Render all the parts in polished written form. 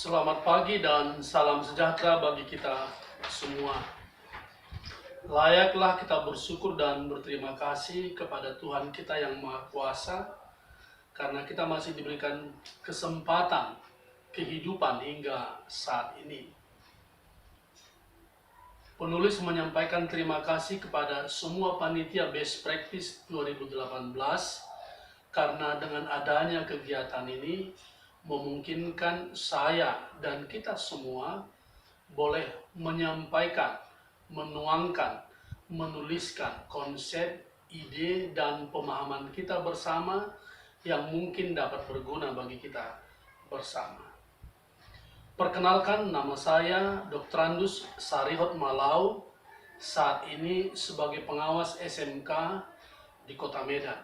Selamat pagi dan salam sejahtera bagi kita semua. Layaklah kita bersyukur dan berterima kasih kepada Tuhan kita yang Maha Kuasa karena kita masih diberikan kesempatan kehidupan hingga saat ini. Penulis menyampaikan terima kasih kepada semua panitia Best Practice 2018 karena dengan adanya kegiatan ini memungkinkan saya dan kita semua boleh menyampaikan, menuangkan, menuliskan konsep, ide, dan pemahaman kita bersama yang mungkin dapat berguna bagi kita bersama. Perkenalkan, nama saya Dr. Andus Sarihot Malau, saat ini sebagai pengawas SMK di Kota Medan.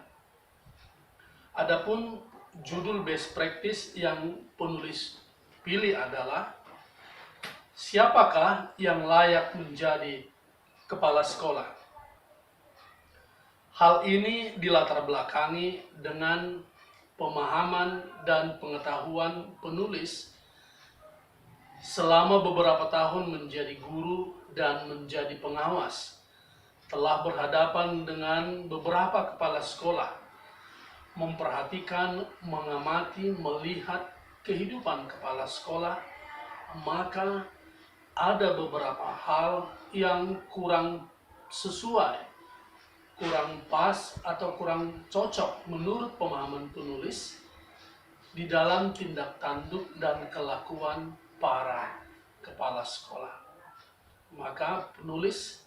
Adapun judul best practice yang penulis pilih adalah siapakah yang layak menjadi kepala sekolah? Hal ini dilatar belakangi dengan pemahaman dan pengetahuan penulis selama beberapa tahun menjadi guru dan menjadi pengawas, telah berhadapan dengan beberapa kepala sekolah, memperhatikan, mengamati, melihat kehidupan kepala sekolah, maka ada beberapa hal yang kurang sesuai, kurang pas, atau kurang cocok menurut pemahaman penulis di dalam tindak tanduk dan kelakuan para kepala sekolah. Maka penulis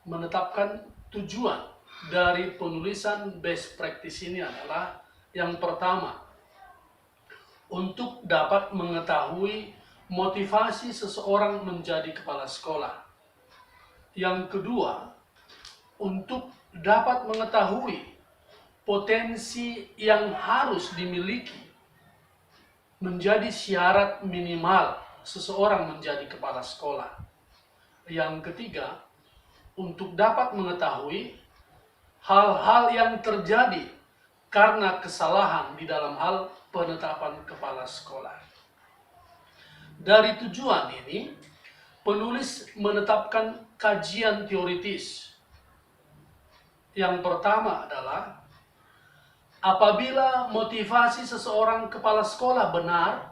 menetapkan tujuan dari penulisan best practice ini adalah yang pertama, untuk dapat mengetahui motivasi seseorang menjadi kepala sekolah. Yang kedua, untuk dapat mengetahui potensi yang harus dimiliki menjadi syarat minimal seseorang menjadi kepala sekolah. Yang ketiga, untuk dapat mengetahui hal-hal yang terjadi karena kesalahan di dalam hal penetapan kepala sekolah. Dari tujuan ini, penulis menetapkan kajian teoritis. Yang pertama adalah, apabila motivasi seseorang kepala sekolah benar,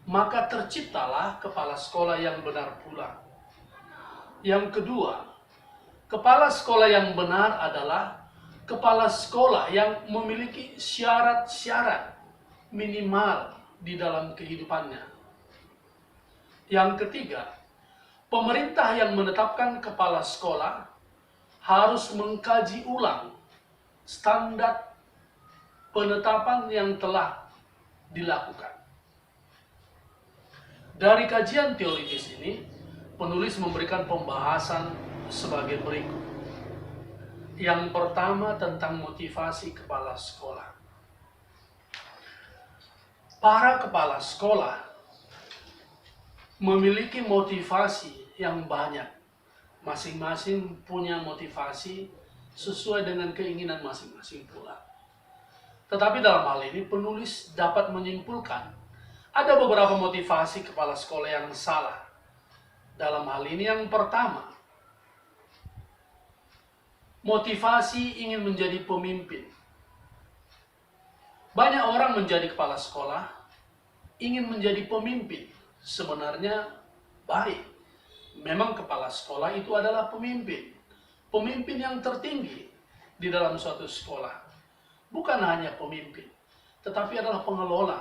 maka terciptalah kepala sekolah yang benar pula. Yang kedua, kepala sekolah yang benar adalah kepala sekolah yang memiliki syarat-syarat minimal di dalam kehidupannya. Yang ketiga, pemerintah yang menetapkan kepala sekolah harus mengkaji ulang standar penetapan yang telah dilakukan. Dari kajian teoritis ini, penulis memberikan pembahasan sebagai berikut. Yang pertama, tentang motivasi kepala sekolah. Para kepala sekolah memiliki motivasi yang banyak. Masing-masing punya motivasi sesuai dengan keinginan masing-masing pula. Tetapi dalam hal ini penulis dapat menyimpulkan ada beberapa motivasi kepala sekolah yang salah. Dalam hal ini yang pertama, motivasi ingin menjadi pemimpin. Banyak orang menjadi kepala sekolah ingin menjadi pemimpin. Sebenarnya baik. Memang kepala sekolah itu adalah pemimpin. Pemimpin yang tertinggi di dalam suatu sekolah. Bukan hanya pemimpin, tetapi adalah pengelola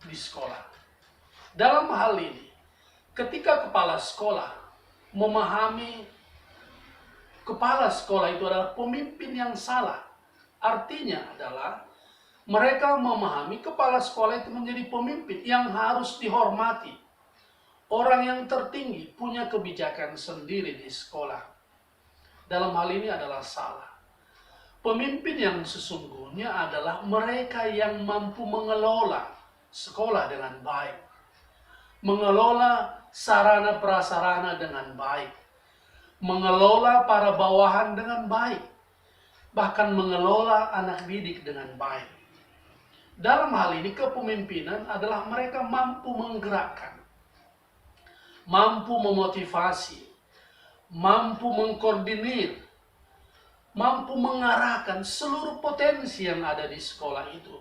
di sekolah. Dalam hal ini, ketika kepala sekolah memahami kepala sekolah itu adalah pemimpin yang salah, artinya adalah mereka memahami kepala sekolah itu menjadi pemimpin yang harus dihormati. Orang yang tertinggi punya kebijakan sendiri di sekolah. Dalam hal ini adalah salah. Pemimpin yang sesungguhnya adalah mereka yang mampu mengelola sekolah dengan baik. Mengelola sarana prasarana dengan baik. Mengelola para bawahan dengan baik. Bahkan mengelola anak didik dengan baik. Dalam hal ini kepemimpinan adalah mereka mampu menggerakkan, mampu memotivasi, mampu mengkoordinir, mampu mengarahkan seluruh potensi yang ada di sekolah itu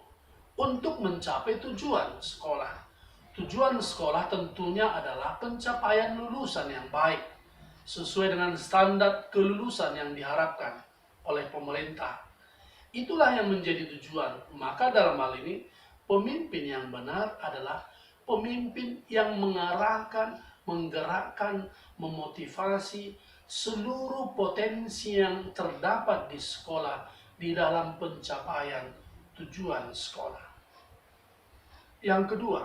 untuk mencapai tujuan sekolah. Tujuan sekolah tentunya adalah pencapaian lulusan yang baik, sesuai dengan standar kelulusan yang diharapkan oleh pemerintah. Itulah yang menjadi tujuan. Maka dalam hal ini, pemimpin yang benar adalah pemimpin yang mengarahkan, menggerakkan, memotivasi seluruh potensi yang terdapat di sekolah di dalam pencapaian tujuan sekolah. Yang kedua,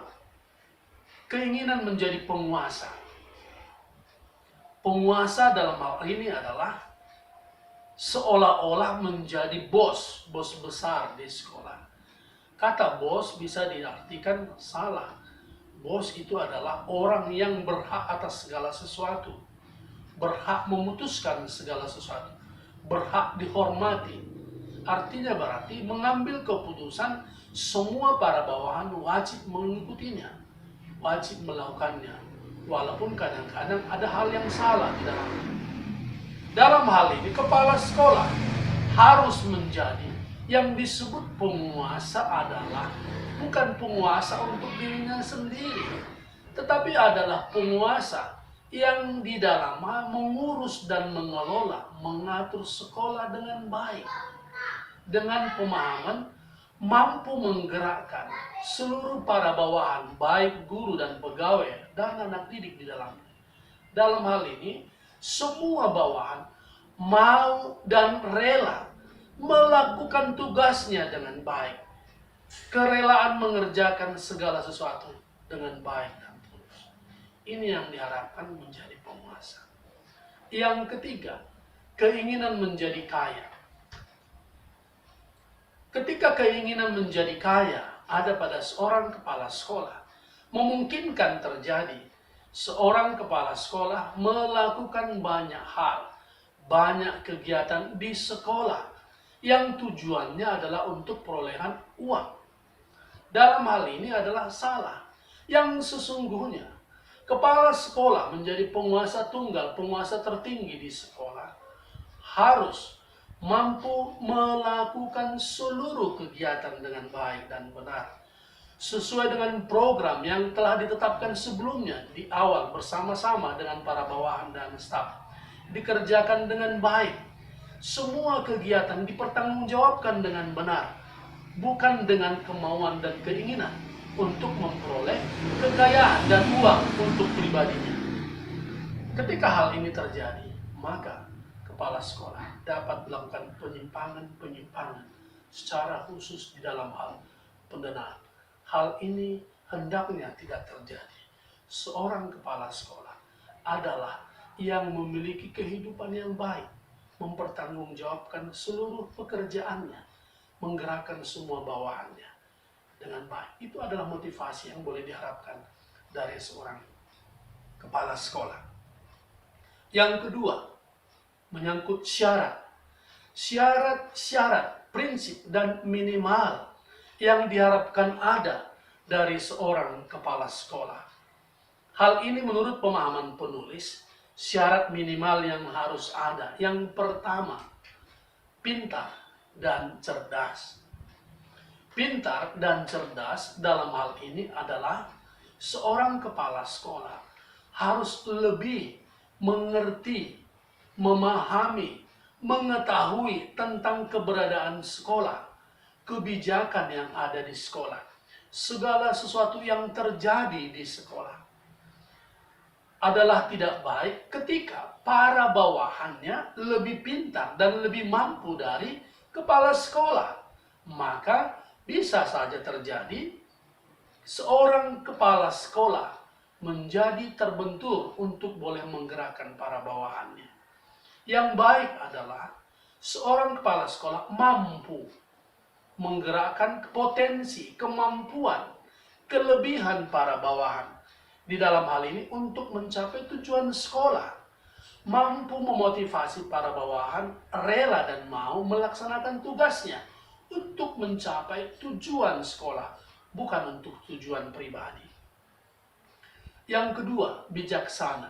keinginan menjadi penguasa. Penguasa dalam hal ini adalah seolah-olah menjadi bos besar di sekolah. Kata bos bisa diartikan salah. Bos itu adalah orang yang berhak atas segala sesuatu, berhak memutuskan segala sesuatu, berhak dihormati. Artinya berarti mengambil keputusan, semua para bawahan wajib mengikutinya, wajib melakukannya, walaupun kadang-kadang ada hal yang salah di dalamnya. Dalam hal ini, kepala sekolah harus menjadi yang disebut penguasa adalah bukan penguasa untuk dirinya sendiri, tetapi adalah penguasa yang di dalamnya mengurus dan mengelola, mengatur sekolah dengan baik, dengan pemahaman mampu menggerakkan seluruh para bawahan, baik guru dan pegawai dan anak didik di dalamnya. Dalam hal ini, semua bawahan mau dan rela melakukan tugasnya dengan baik. Kerelaan mengerjakan segala sesuatu dengan baik dan tulus. Ini yang diharapkan menjadi penguasa. Yang ketiga, keinginan menjadi kaya. Ketika keinginan menjadi kaya ada pada seorang kepala sekolah, memungkinkan terjadi seorang kepala sekolah melakukan banyak hal, banyak kegiatan di sekolah yang tujuannya adalah untuk perolehan uang. Dalam hal ini adalah salah. Yang sesungguhnya, kepala sekolah menjadi penguasa tunggal, penguasa tertinggi di sekolah, harus mampu melakukan seluruh kegiatan dengan baik dan benar, sesuai dengan program yang telah ditetapkan sebelumnya di awal bersama-sama dengan para bawahan dan staf. Dikerjakan dengan baik. Semua kegiatan dipertanggungjawabkan dengan benar, bukan dengan kemauan dan keinginan untuk memperoleh kekayaan dan uang untuk pribadinya. Ketika hal ini terjadi, maka kepala sekolah dapat melakukan penyimpangan secara khusus di dalam hal pendanaan. Hal ini hendaknya tidak terjadi. Seorang kepala sekolah adalah yang memiliki kehidupan yang baik, mempertanggungjawabkan seluruh pekerjaannya, menggerakkan semua bawahannya dengan baik. Itu adalah motivasi yang boleh diharapkan dari seorang kepala sekolah. Yang kedua, menyangkut syarat. Syarat-syarat, prinsip, dan minimal yang diharapkan ada dari seorang kepala sekolah. Hal ini menurut pemahaman penulis, syarat minimal yang harus ada. Yang pertama, pintar dan cerdas. Pintar dan cerdas dalam hal ini adalah seorang kepala sekolah harus lebih mengerti, memahami, mengetahui tentang keberadaan sekolah, kebijakan yang ada di sekolah, segala sesuatu yang terjadi di sekolah. Adalah tidak baik ketika para bawahannya lebih pintar dan lebih mampu dari kepala sekolah. Maka bisa saja terjadi seorang kepala sekolah menjadi terbentur untuk boleh menggerakkan para bawahannya. Yang baik adalah seorang kepala sekolah mampu menggerakkan potensi, kemampuan, kelebihan para bawahan di dalam hal ini untuk mencapai tujuan sekolah. Mampu memotivasi para bawahan rela dan mau melaksanakan tugasnya untuk mencapai tujuan sekolah, bukan untuk tujuan pribadi. Yang kedua, bijaksana.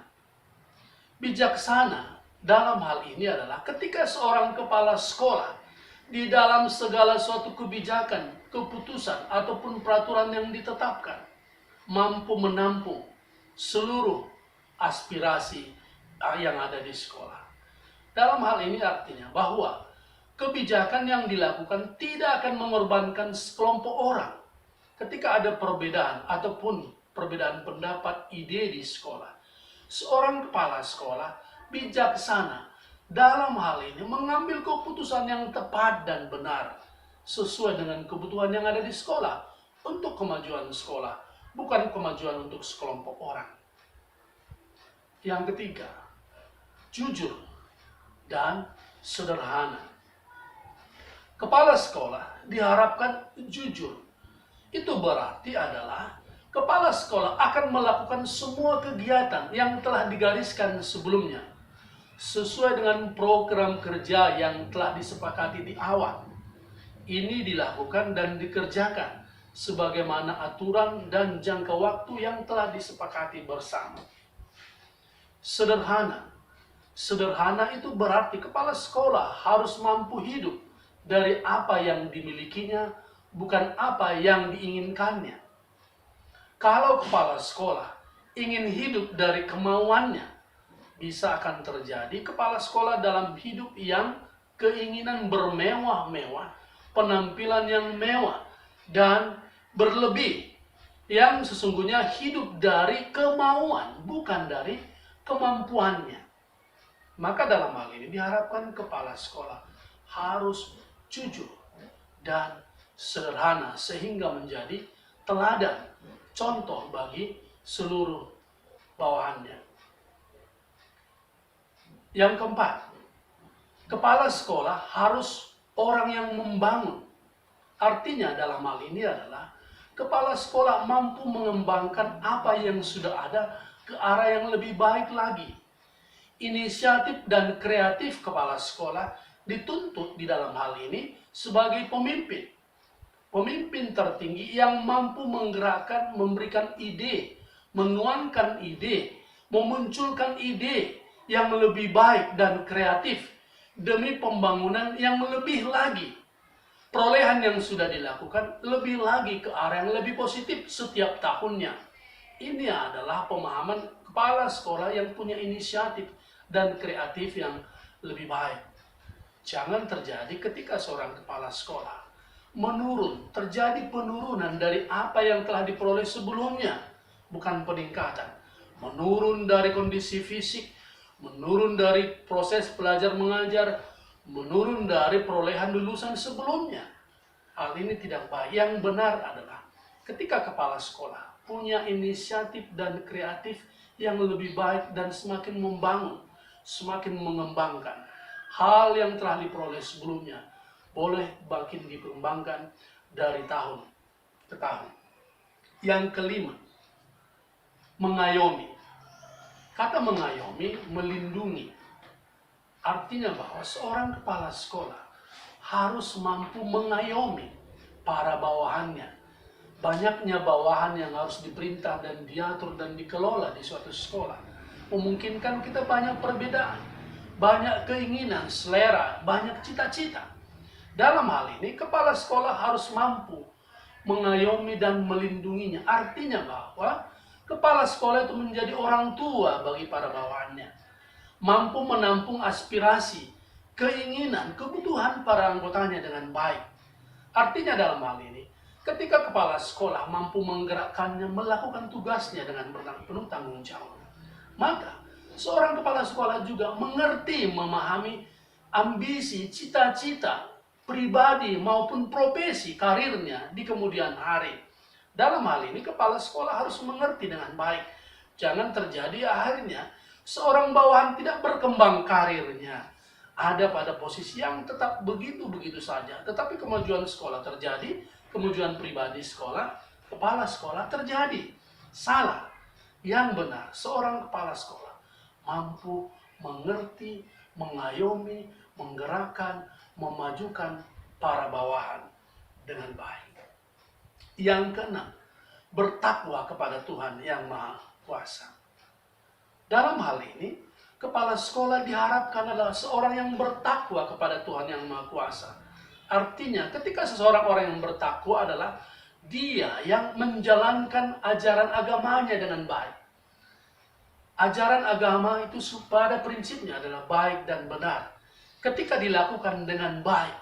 Bijaksana dalam hal ini adalah ketika seorang kepala sekolah di dalam segala suatu kebijakan, keputusan, ataupun peraturan yang ditetapkan, mampu menampung seluruh aspirasi yang ada di sekolah. Dalam hal ini artinya bahwa kebijakan yang dilakukan tidak akan mengorbankan sekelompok orang. Ketika ada perbedaan ataupun perbedaan pendapat, ide di sekolah, seorang kepala sekolah bijaksana dalam hal ini mengambil keputusan yang tepat dan benar sesuai dengan kebutuhan yang ada di sekolah untuk kemajuan sekolah, bukan kemajuan untuk sekelompok orang. Yang ketiga, jujur dan sederhana. Kepala sekolah diharapkan jujur. Itu berarti adalah kepala sekolah akan melakukan semua kegiatan yang telah digariskan sebelumnya sesuai dengan program kerja yang telah disepakati di awal. Ini dilakukan dan dikerjakan sebagaimana aturan dan jangka waktu yang telah disepakati bersama. Sederhana. Sederhana itu berarti kepala sekolah harus mampu hidup dari apa yang dimilikinya, bukan apa yang diinginkannya. Kalau kepala sekolah ingin hidup dari kemauannya, bisa akan terjadi kepala sekolah dalam hidup yang keinginan bermewah-mewah, penampilan yang mewah, dan berlebih, yang sesungguhnya hidup dari kemauan, bukan dari kemampuannya. Maka dalam hal ini diharapkan kepala sekolah harus jujur dan sederhana sehingga menjadi teladan, contoh bagi seluruh bawahannya. Yang keempat, kepala sekolah harus orang yang membangun. Artinya dalam hal ini adalah kepala sekolah mampu mengembangkan apa yang sudah ada ke arah yang lebih baik lagi. Inisiatif dan kreatif kepala sekolah dituntut di dalam hal ini sebagai pemimpin. Pemimpin tertinggi yang mampu menggerakkan, memberikan ide, menuangkan ide, memunculkan ide yang lebih baik dan kreatif demi pembangunan yang lebih lagi. Perolehan yang sudah dilakukan lebih lagi ke arah yang lebih positif setiap tahunnya. Ini adalah pemahaman kepala sekolah yang punya inisiatif dan kreatif yang lebih baik. Jangan terjadi ketika seorang kepala sekolah menurun, terjadi penurunan dari apa yang telah diperoleh sebelumnya, bukan peningkatan. Menurun dari kondisi fisik, menurun dari proses belajar mengajar, menurun dari perolehan lulusan sebelumnya. Hal ini tidak baik. Yang benar adalah ketika kepala sekolah punya inisiatif dan kreatif yang lebih baik dan semakin membangun, semakin mengembangkan hal yang telah diperoleh sebelumnya, boleh makin dikembangkan dari tahun ke tahun. Yang kelima, mengayomi. Kata mengayomi, melindungi. Artinya bahwa seorang kepala sekolah harus mampu mengayomi para bawahannya. Banyaknya bawahan yang harus diperintah dan diatur dan dikelola di suatu sekolah memungkinkan kita banyak perbedaan, banyak keinginan, selera, banyak cita-cita. Dalam hal ini, kepala sekolah harus mampu mengayomi dan melindunginya. Artinya bahwa kepala sekolah itu menjadi orang tua bagi para bawahannya. Mampu menampung aspirasi, keinginan, kebutuhan para anggotanya dengan baik. Artinya dalam hal ini, ketika kepala sekolah mampu menggerakkannya melakukan tugasnya dengan penuh tanggung jawab, maka seorang kepala sekolah juga mengerti, memahami ambisi, cita-cita pribadi maupun profesi karirnya di kemudian hari. Dalam hal ini kepala sekolah harus mengerti dengan baik. Jangan terjadi akhirnya seorang bawahan tidak berkembang karirnya, ada pada posisi yang tetap begitu-begitu saja, tetapi kemajuan sekolah terjadi, kemajuan pribadi sekolah, kepala sekolah terjadi. Salah. Yang benar, seorang kepala sekolah mampu mengerti, mengayomi, menggerakkan, memajukan para bawahan dengan baik. Yang keenam, bertakwa kepada Tuhan yang Maha Kuasa. Dalam hal ini, kepala sekolah diharapkan adalah seorang yang bertakwa kepada Tuhan yang Maha Kuasa. Artinya, ketika seseorang orang yang bertakwa adalah dia yang menjalankan ajaran agamanya dengan baik. Ajaran agama itu pada prinsipnya adalah baik dan benar. Ketika dilakukan dengan baik,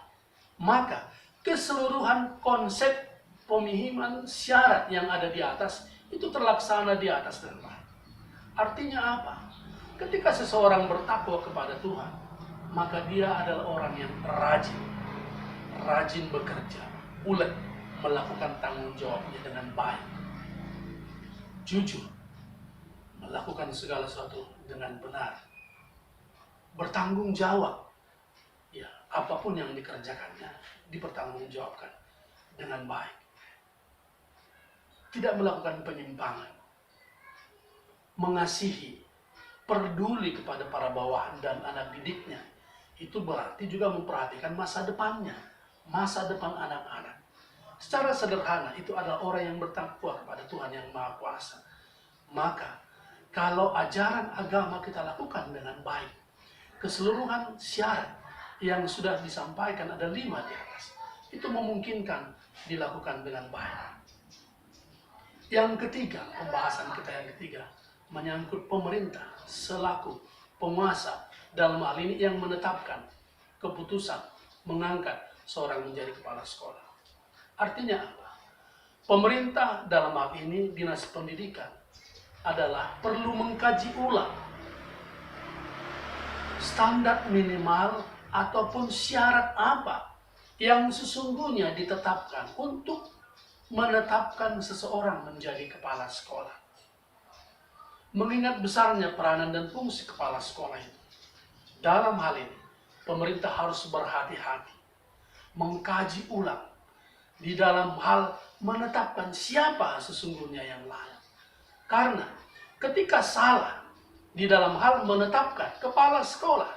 maka keseluruhan konsep pemahaman syarat yang ada di atas itu terlaksana di atas dengan baik. Artinya apa? Ketika seseorang bertakwa kepada Tuhan, maka dia adalah orang yang rajin bekerja, ulet melakukan tanggung jawabnya dengan baik, jujur, melakukan segala sesuatu dengan benar, bertanggung jawab. Ya, apapun yang dikerjakannya dipertanggungjawabkan dengan baik. Tidak melakukan penyimpangan. Mengasihi, peduli kepada para bawahan dan anak didiknya. Itu berarti juga memperhatikan masa depannya, masa depan anak-anak. Secara sederhana, itu adalah orang yang bertakwa kepada Tuhan yang Maha Kuasa. Maka, kalau ajaran agama kita lakukan dengan baik, keseluruhan syarat yang sudah disampaikan ada 5 di atas, itu memungkinkan dilakukan dengan baik. Yang ketiga, pembahasan kita yang ketiga, menyangkut pemerintah selaku penguasa dalam hal ini yang menetapkan keputusan mengangkat seorang menjadi kepala sekolah. Artinya apa? Pemerintah dalam hal ini dinas pendidikan adalah perlu mengkaji ulang standar minimal ataupun syarat apa yang sesungguhnya ditetapkan untuk menetapkan seseorang menjadi kepala sekolah. Mengingat besarnya peranan dan fungsi kepala sekolah itu, dalam hal ini pemerintah harus berhati-hati mengkaji ulang di dalam hal menetapkan siapa sesungguhnya yang layak. Karena ketika salah di dalam hal menetapkan kepala sekolah,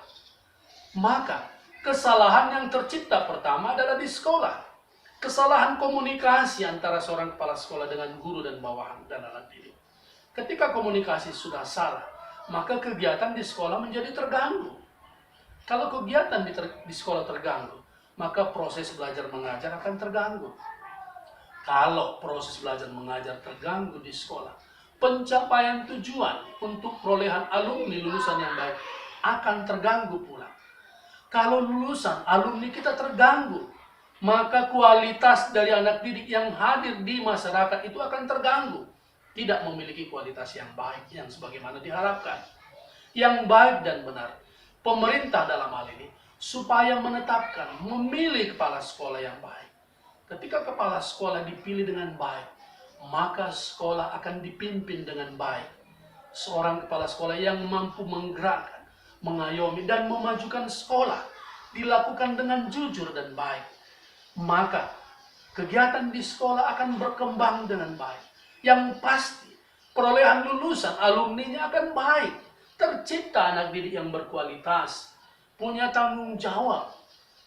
maka kesalahan yang tercipta pertama adalah di sekolah. Kesalahan komunikasi antara seorang kepala sekolah dengan guru dan bawahan dan anak didik. Ketika komunikasi sudah salah, maka kegiatan di sekolah menjadi terganggu. Kalau kegiatan di sekolah terganggu, maka proses belajar mengajar akan terganggu. Kalau proses belajar mengajar terganggu di sekolah, pencapaian tujuan untuk perolehan alumni lulusan yang baik akan terganggu pula. Kalau lulusan alumni kita terganggu, maka kualitas dari anak didik yang hadir di masyarakat itu akan terganggu. Tidak memiliki kualitas yang baik, yang sebagaimana diharapkan. Yang baik dan benar. Pemerintah dalam hal ini, supaya menetapkan, memilih kepala sekolah yang baik. Ketika kepala sekolah dipilih dengan baik, maka sekolah akan dipimpin dengan baik. Seorang kepala sekolah yang mampu menggerakkan, mengayomi, dan memajukan sekolah, dilakukan dengan jujur dan baik. Maka kegiatan di sekolah akan berkembang dengan baik. Yang pasti perolehan lulusan alumninya akan baik. Tercipta anak didik yang berkualitas, punya tanggung jawab,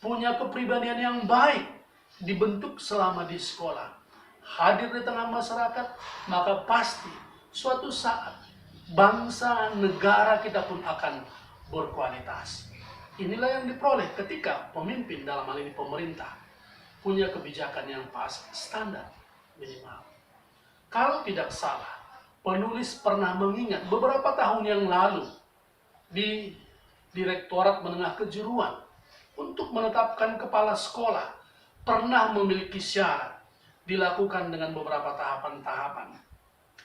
punya kepribadian yang baik, dibentuk selama di sekolah, hadir di tengah masyarakat, maka pasti suatu saat bangsa negara kita pun akan berkualitas. Inilah yang diperoleh ketika pemimpin dalam hal ini pemerintah punya kebijakan yang pas, standar minimal. Kalau tidak salah, penulis pernah mengingat beberapa tahun yang lalu di Direktorat Menengah Kejuruan untuk menetapkan kepala sekolah pernah memiliki syarat, dilakukan dengan beberapa tahapan-tahapan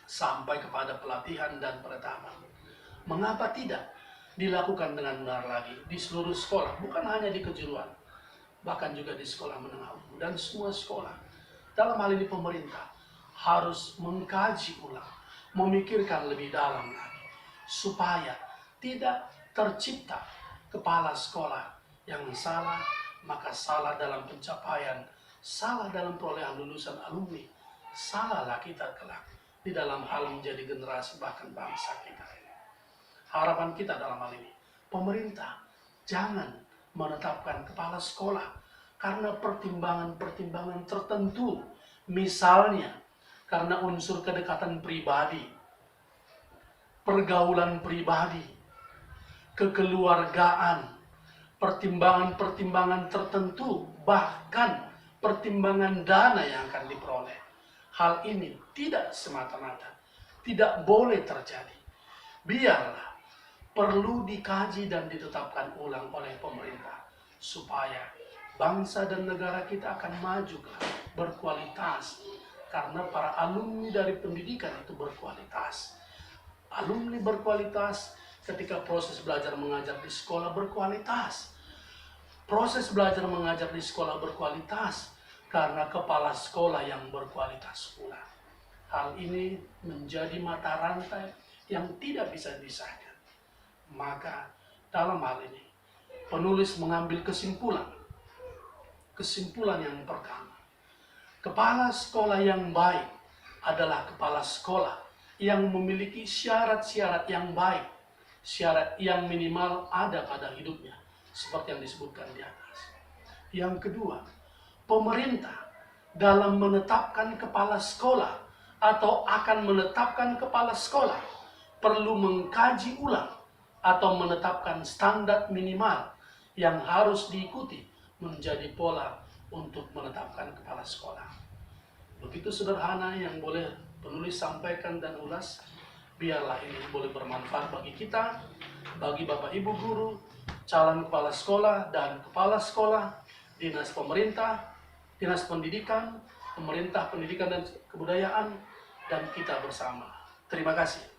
sampai kepada pelatihan dan penetapan. Mengapa tidak dilakukan dengan benar lagi di seluruh sekolah, bukan hanya di kejuruan, bahkan juga di sekolah menengah umum dan semua sekolah. Dalam hal ini pemerintah harus mengkaji ulang, memikirkan lebih dalam lagi, supaya tidak tercipta kepala sekolah yang salah, maka salah dalam pencapaian, salah dalam perolehan lulusan alumni, salahlah kita kelak di dalam hal menjadi generasi bahkan bangsa kita. Harapan kita dalam hal ini, pemerintah jangan menetapkan kepala sekolah karena pertimbangan-pertimbangan tertentu. Misalnya, karena unsur kedekatan pribadi, pergaulan pribadi, kekeluargaan, pertimbangan-pertimbangan tertentu, bahkan pertimbangan dana yang akan diperoleh. Hal ini tidak semata-mata, tidak boleh terjadi. Biarlah perlu dikaji dan ditetapkan ulang oleh pemerintah supaya bangsa dan negara kita akan maju berkualitas, karena para alumni dari pendidikan itu berkualitas. Alumni berkualitas ketika proses belajar mengajar di sekolah berkualitas. Proses belajar mengajar di sekolah berkualitas karena kepala sekolah yang berkualitas pula. Hal ini menjadi mata rantai yang tidak bisa dipisahkan. Maka dalam hal ini penulis mengambil kesimpulan. Kesimpulan yang pertama, kepala sekolah yang baik adalah kepala sekolah yang memiliki syarat-syarat yang baik, syarat yang minimal ada pada hidupnya, seperti yang disebutkan di atas. Yang kedua, pemerintah dalam menetapkan kepala sekolah atau akan menetapkan kepala sekolah perlu mengkaji ulang atau menetapkan standar minimal yang harus diikuti menjadi pola untuk menetapkan kepala sekolah. Begitu sederhana yang boleh penulis sampaikan dan ulas. Biarlah ini boleh bermanfaat bagi kita, bagi Bapak Ibu guru, calon kepala sekolah dan kepala sekolah, dinas pemerintah, dinas pendidikan, pemerintah pendidikan dan kebudayaan, dan kita bersama. Terima kasih.